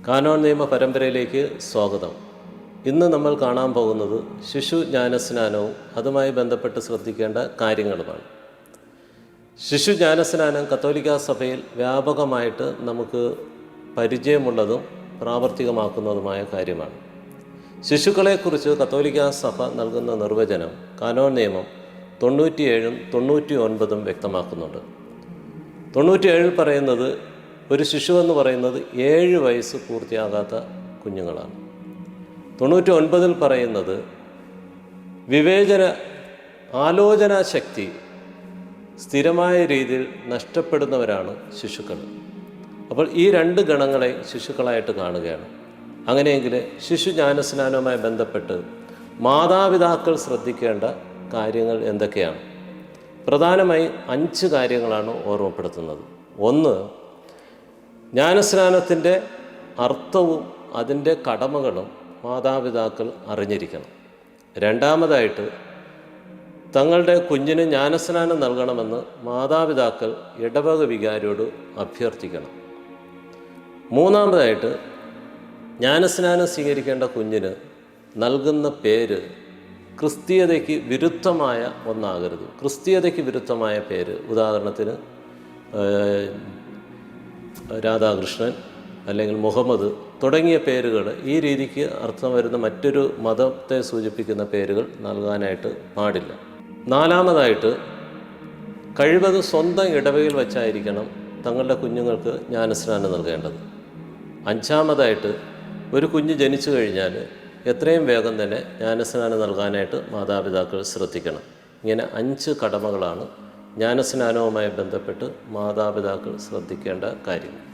Cannon നിയമ പരമ്പരയിലേക്ക് സ്വാഗതം. ഇന്ന് നമ്മൾ കാണാൻ പോകുന്നത് ശിശു ജ്ഞാനസ്നാനവും അതുമായി ബന്ധപ്പെട്ട് ശ്രദ്ധിക്കേണ്ട കാര്യങ്ങളുമാണ്. ശിശു ജ്ഞാനസ്നാനം കത്തോലിക്കാ സഭയിൽ വ്യാപകമായിട്ട് നമുക്ക് പരിചയമുള്ളതും പ്രാവർത്തികമാക്കുന്നതുമായ കാര്യമാണ്. ശിശുക്കളെക്കുറിച്ച് കത്തോലിക്കാ സഭ നൽകുന്ന നിർവചനം കാനോൻ നിയമം 97 99 വ്യക്തമാക്കുന്നുണ്ട്. 97 പറയുന്നത് ഒരു ശിശു എന്ന് പറയുന്നത് 7 വയസ്സ് പൂർത്തിയാകാത്ത കുഞ്ഞുങ്ങളാണ്. 99 പറയുന്നത് ആലോചനാ ശക്തി സ്ഥിരമായ രീതിയിൽ നഷ്ടപ്പെടുന്നവരാണ് ശിശുക്കൾ. അപ്പോൾ ഈ 2 ഗണങ്ങളെ ശിശുക്കളായിട്ട് കാണുകയാണ്. അങ്ങനെയെങ്കിൽ ശിശു ജ്ഞാനസ്നാനവുമായി ബന്ധപ്പെട്ട് മാതാപിതാക്കൾ ശ്രദ്ധിക്കേണ്ട കാര്യങ്ങൾ എന്തൊക്കെയാണ്? പ്രധാനമായി 5 കാര്യങ്ങളാണ് ഓർമ്മപ്പെടുത്തുന്നത്. 1, ജ്ഞാനസ്നാനത്തിൻ്റെ അർത്ഥവും അതിൻ്റെ കടമകളും മാതാപിതാക്കൾ അറിഞ്ഞിരിക്കണം. രണ്ടാമതായിട്ട്, തങ്ങളുടെ കുഞ്ഞിന് ജ്ഞാനസ്നാനം നൽകണമെന്ന് മാതാപിതാക്കൾ ഇടവക വികാരിയോട് അഭ്യർത്ഥിക്കണം. മൂന്നാമതായിട്ട്, ജ്ഞാനസ്നാനം സ്വീകരിക്കേണ്ട കുഞ്ഞിന് നൽകുന്ന പേര് ക്രിസ്തീയതയ്ക്ക് വിരുദ്ധമായ ഒന്നാകരുത്. ക്രിസ്തീയതയ്ക്ക് വിരുദ്ധമായ പേര്, ഉദാഹരണത്തിന് രാധാകൃഷ്ണൻ അല്ലെങ്കിൽ മുഹമ്മദ് തുടങ്ങിയ പേരുകൾ, ഈ രീതിക്ക് അർത്ഥം വരുന്ന മറ്റൊരു മതത്തെ സൂചിപ്പിക്കുന്ന പേരുകൾ നൽകാനായിട്ട് പാടില്ല. നാലാമതായിട്ട്, കഴിവതും സ്വന്തം ഇടവകയിൽ വച്ചായിരിക്കണം തങ്ങളുടെ കുഞ്ഞുങ്ങൾക്ക് ജ്ഞാനസ്നാനം നൽകേണ്ടത്. അഞ്ചാമതായിട്ട്, ഒരു കുഞ്ഞ് ജനിച്ചു കഴിഞ്ഞാൽ എത്രയും വേഗം തന്നെ ജ്ഞാനസ്നാനം നൽകാനായിട്ട് മാതാപിതാക്കൾ ശ്രദ്ധിക്കണം. ഇങ്ങനെ 5 കടമകളാണ് ജ്ഞാനസ്നാനവുമായി ബന്ധപ്പെട്ട് മാതാപിതാക്കൾ ശ്രദ്ധിക്കേണ്ട കാര്യങ്ങൾ.